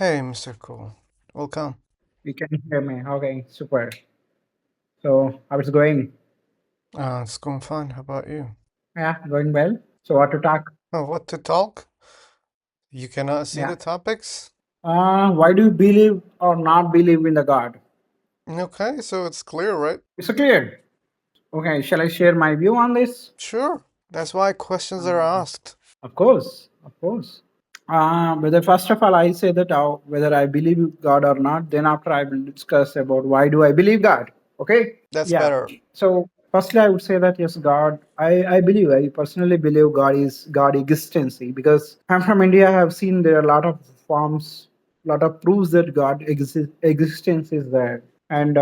Hey, Mr. Cool. Welcome. You can hear me. Okay, super. So how it's going? It's going fine. How about you? Yeah, going well. So what to talk? Oh, what to talk? You cannot see Yeah. the topics? Why do you believe or not believe in the God? Okay, so it's clear, right? It's clear. Okay, shall I share my view on this? Sure. That's why questions are Um, asked. of course, of course. Whether first of all I say that whether I believe God or not. Then after I will discuss about why do I believe God. Okay. That's Yeah. better. So firstly, I would say that yes, God. I personally believe God is God existency because I'm from India. I have seen there are a lot of forms, lot of proofs that existence is there, and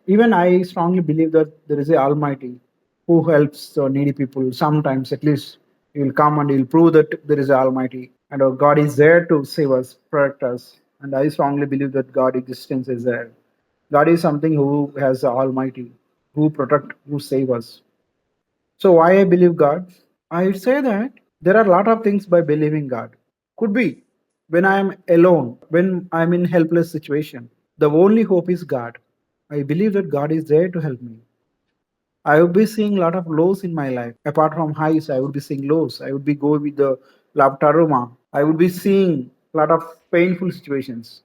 even I strongly believe that there is a Almighty who helps the needy people. Sometimes, at least, he will come and he will prove that there is an Almighty, and God is there to save us, protect us. And I strongly believe that God existence is there. God is something who has the Almighty, who protect, who save us. So why I believe God? I would say that there are a lot of things by believing God. Could be when I am alone, when I'm in helpless situation. The only hope is God. I believe that God is there to help me. I would be seeing a lot of lows in my life. Apart from highs, I would be seeing lows. I would be going with the laptaroma. I would be seeing a lot of painful situations.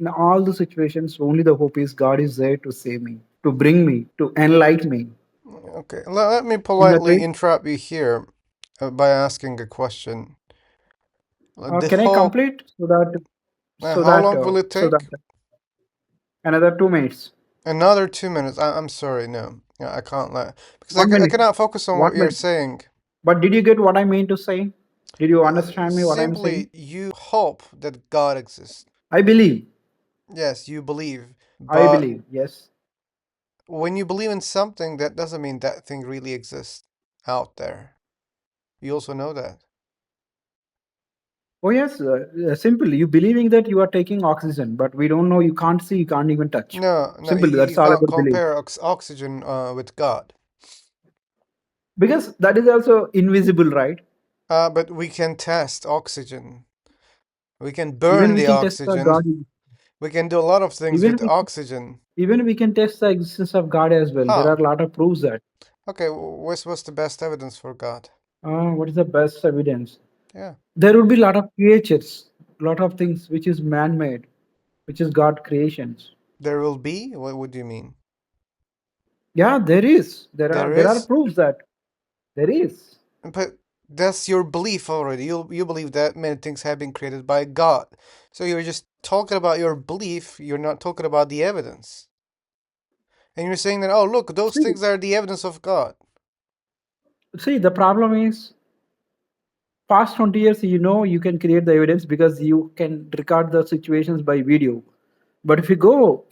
In all the situations, only the hope is God is there to save me, to bring me, to enlighten me. Okay, let me In that politely way, interrupt you here by asking a question. The can I whole. complete so that so How that long will it so that take? another 2 minutes, Another 2 minutes. I'm sorry, no. Yeah, I can't let. Because one I minute, cannot focus on one what you're minute. saying. But did you get what I mean to say? Did you understand me? What I'm saying? Simply, you hope that God exists. I believe. Yes, you believe. I But believe. Yes. when you believe in something, that doesn't mean that thing really exists out there. You also know that. Oh yes, simple. You believing that you are taking oxygen, but we don't know. You can't see. You can't even touch. No, no, Simple. you That's all can't about belief. compare oxygen with God. Because that is also invisible, right? But we can test oxygen. We can Even burn we the can test the oxygen. God. We can do a lot of things Even with we, oxygen. even we can test the existence of God as well. There are How? a lot of proofs that. Okay, what's the best evidence for God? What is the best evidence? Yeah, There would be a lot of creatures, a lot of things which is man-made, which is God creations. there will be? What do you mean? Yeah, there is. There are There there are is? proofs that there is. But that's your belief already. You believe that many things have been created by God. So you're just talking about your belief, you're not talking about the evidence. And you're saying that, oh, look, those See, things are the evidence of God. the problem is past 20 years, you can create the evidence because you can record the situations by video. But if you go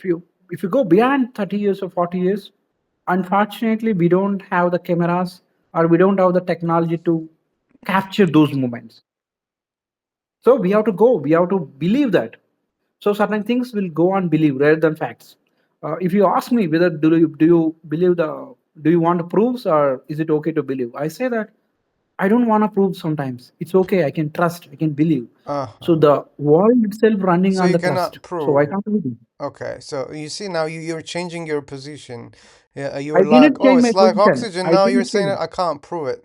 beyond 30 years or 40 years, unfortunately we don't have the cameras or we don't have the technology to capture those moments. So we have to believe that. So certain things will go on believe rather than facts. If you ask me whether do you believe do you want to proofs or is it okay to believe? I say that I don't want to prove sometimes. It's okay. I can trust. I can believe. So Uh-huh. the world itself running So on you the trust. cannot So I prove. can't believe. Okay, so you see now you're changing your position. Yeah, you I were like, didn't oh, change my it's like position. oxygen. I Now you're didn't saying change. I can't prove it.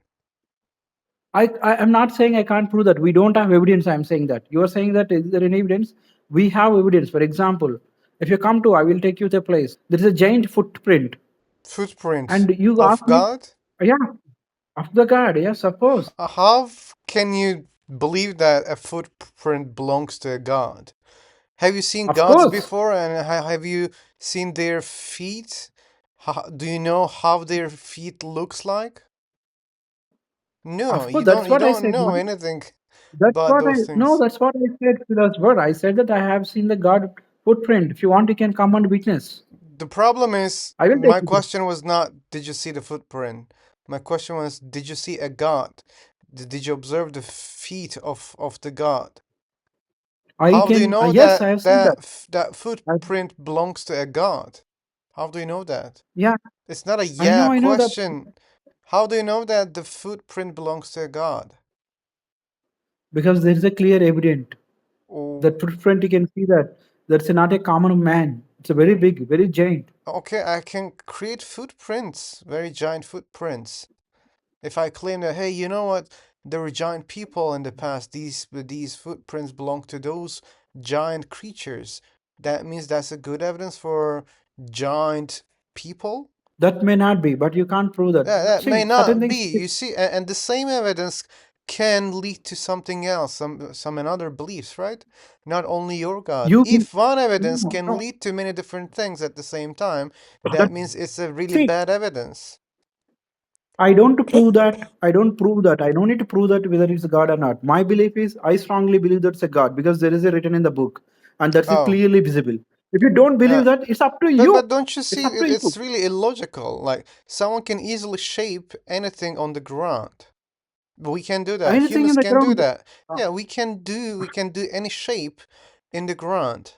I am not saying I can't prove that. We don't have evidence. I'm saying that. You are saying that is there any evidence? We have evidence. For example, if you come to, I will take you to a place. There is a giant footprint, Footprint and you of ask me, God? yeah, of the God. Yeah, suppose. How can you believe that a footprint belongs to a God? Have you seen Of gods course. before and have you seen their feet? Do you know how their feet looks like? No, Of course. you That's you what I don't said. know Man. anything That's about what I those no. things. That's what I said. Philosopher. I said that I have seen the God footprint. If you want, you can come and witness. The problem is, I will take my you. To. question was not, did you see the footprint? My question was, did you see a god? Did you observe the feet of the god? I How do you can. know Yes, I that have seen that. that I, footprint belongs to a god? How do you know that? yeah, It's not a I yeah know. I know that. question. How do you know that the footprint belongs to a god? Because there is a clear evidence. Oh, That footprint, you can see that that's not a common man. It's a very big, very giant. okay, I can create footprints, very giant footprints. If I claim that, hey, you know what? There were giant people in the past. These footprints belong to those giant creatures. That means that's a good evidence for giant people? That may not be, but you can't prove that. That may See, certain not be. things. You see, and the same evidence can lead to something else, some another beliefs, right? Not only your God. You If one evidence no, can no. lead to many different things at the same time, That, that means it's a really see, bad evidence. I don't prove that. I don't prove that. I don't need to prove that whether it's a God or not. My belief is I strongly believe that's a God because there is a written in the book, and that's Oh, clearly visible. If you don't believe that, it's up to you. but don't you It's see up to you. it's really illogical? Like someone can easily shape anything on the ground. We can do that. Anything in Humans the can do ground. that. uh, Yeah, we can do any shape in the ground.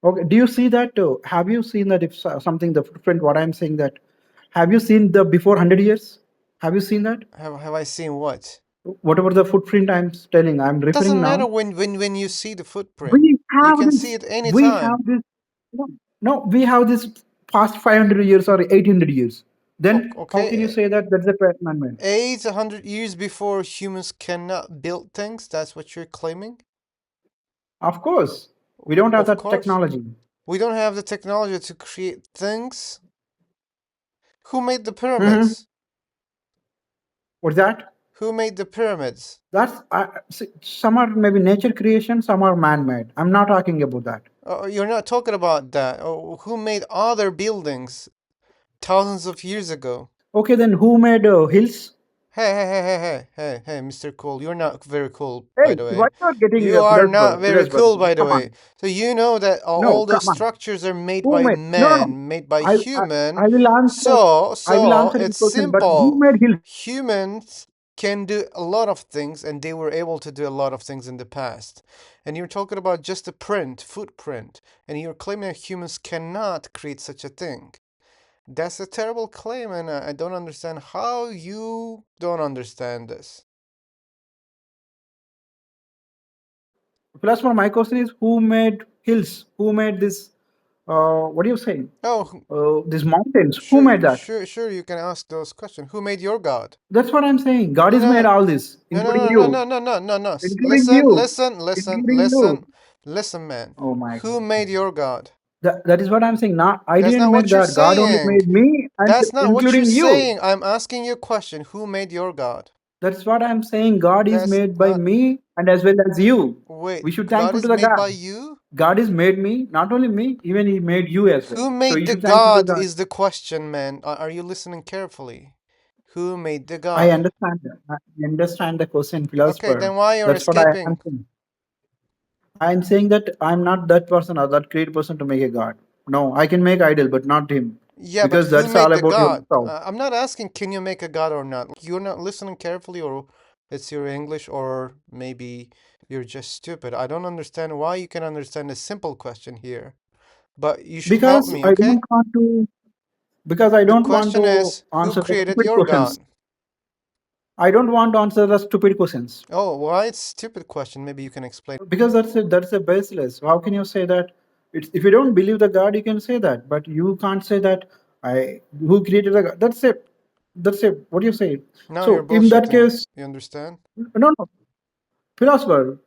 Okay. Do you see that? Have you seen that if something the footprint? What I'm saying that. Have you seen the before 100 years? Have you seen that? Have I seen what? Whatever the footprint I'm telling, I'm referring Doesn't matter now. when you see the footprint. We You have can see this. it We have anytime. this. No, no, we have this past 500 years or 800 years. Then how can you Okay, say that that's a man-made? 800 years before humans cannot build things. That's what you're claiming? Of course, we don't have Of that course. technology. We don't have the technology to create things. Who made the Hmm. pyramids? What's that? Who made the pyramids? That's some are maybe nature creation, some are man-made. I'm not talking about that. You're not talking about that. Who made other buildings thousands of years ago? Okay, then who made hills? Hey, Mr. Cool, you're not very cool, by Hey, the why way. not getting You are not very Philosopher? cool, by the Come way. on. So you know that No, all those come on. structures are made Who by made? No, no, no. man, made by I, human. I will answer. I will So answer your it's question. But who simple. made hills? Humans can do a lot of things, and they were able to do a lot of things in the past. And you're talking about just a footprint, and you're claiming that humans cannot create such a thing. That's a terrible claim, and I don't understand how you don't understand this. Philosopher, my question is who made hills? Who made this? What do you say? Oh, These mountains. Who made that? sure, you can ask those questions. Who made your God? That's what I'm saying. God No, is made no, all this, no, no, including no, no, you, no, no, no, no, no. including Listen, you, listen, listen, including you. listen, listen, man. Oh my Who God. made your God? That is what I'm saying. Not I That's didn't not make what you're God. God only saying. made me, and That's not what you're including you. saying. I'm asking you a question. Who made your God? That's what I'm saying. God is That's made by not. me and as well as you. Wait, We should God thankful to is the made God. by you? God is made me, not only me, even He made you as well. Who So made you the should thankful to God God. is the question, man. Are you listening carefully? Who made the I God? understand that. I understand the question, Okay, philosopher. then why you're That's what I am escaping? saying. I'm saying that I'm not that person or that great person to make a God. No, I can make idol, but not him. Yeah, but Because who that's all made the about God? yourself. I'm not asking can you make a God or not. You're not listening carefully, or it's your English, or maybe you're just stupid. I don't understand why you can understand a simple question here. But you should help Because me, I okay? don't want to because I The don't want question to is who answer the created stupid your questions. God? I don't want to answer the stupid questions. Oh, why it's stupid question? Maybe you can explain. Because that's a baseless. How can you say that? It's, if you don't believe the God, you can say that, but you can't say that I who created the God. That's it. That's it. What do you say? Now you're So in that bullshitting. case, You understand? no, no, philosopher.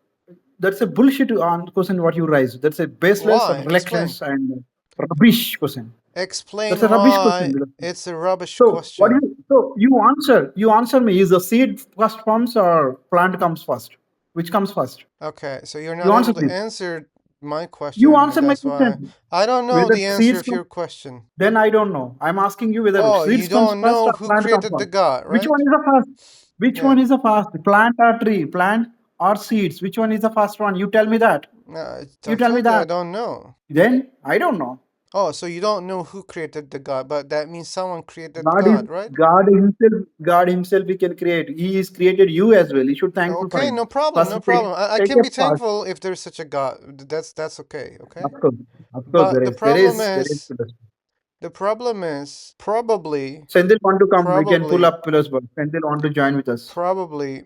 That's a bullshit question. What you raise. That's a baseless, Why? Explain. reluctance, and rubbish question. That's Explain a rubbish question. why it's a rubbish So what do question. you? So you answer. You answer me. Is the seed first comes or plant comes first? Which comes first? Okay, so you're not You answer able to this. answer my You question. answer my That's why question. I don't know Whether the answer seeds of come, your question. then I don't know. I'm asking you whether Oh, you seeds comes don't first know or who plant comes created the first. God, Which one right? is the first? Which Yeah. one is the first? Plant or tree? Plant or seeds? Which one is the first one? You tell me that. I You tell me told you I that. don't know. Then I don't know. Oh, so you don't know who created the God, but that means someone created God is God, right? God himself. God himself he can create. He is created you as well. You should thankful for Okay, him. no problem, First no problem. I take can a be part. thankful if there's such a God. That's okay, okay? Of course. Of course But there the is. There problem is. There is. is, the problem is Sendil want to come. We can pull probably, up pillars, but Sendil want to join with us. probably,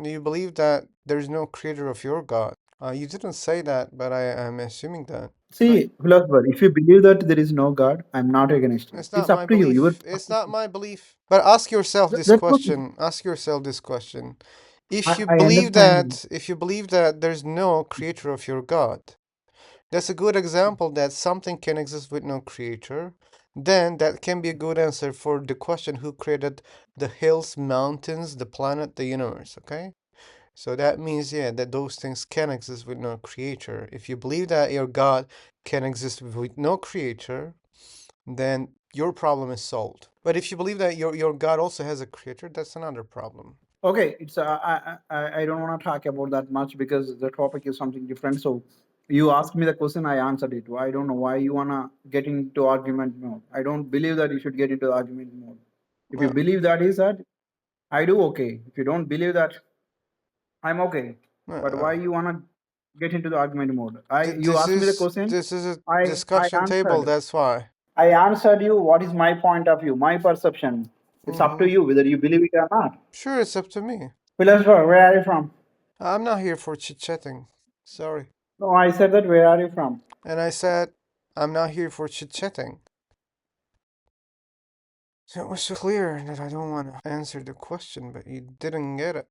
you believe that there's no creator of your God. You didn't say that, but I'm assuming that. But See, philosopher, if you believe that there is no God, I'm not against you. it's It's not up my to you. Your belief. It's not my belief. But ask yourself this that's okay. question. Ask yourself this question. I understand. If you believe that there's no creator of your God, that's a good example that something can exist with no creator. Then that can be a good answer for the question who created the hills, mountains, the planet, the universe, okay? So that means, yeah, that those things can exist with no creator. If you believe that your God can exist with no creator, then your problem is solved. But if you believe that your God also has a creator, that's another problem. Okay, it's I don't want to talk about that much because the topic is something different. So you asked me the question, I answered it. I don't know why you wanna get into argument mode. I don't believe that you should get into argument mode. If you Well, believe that is that, I do okay. If you don't believe that, I'm okay. But why uh, you wanna get into the argument mode? I you this asked me the is question, this is a I discussion table. answered. That's why. I answered you what is my point of view, my perception. It's up to Hmm. you whether you believe it or not. Sure, it's up to me. Philosopher, where are you from? I'm not here for chit-chatting. Sorry. No, I said that where are you from? And I said, I'm not here for chit-chatting. So it was so clear that I don't want to answer the question, but you didn't get it.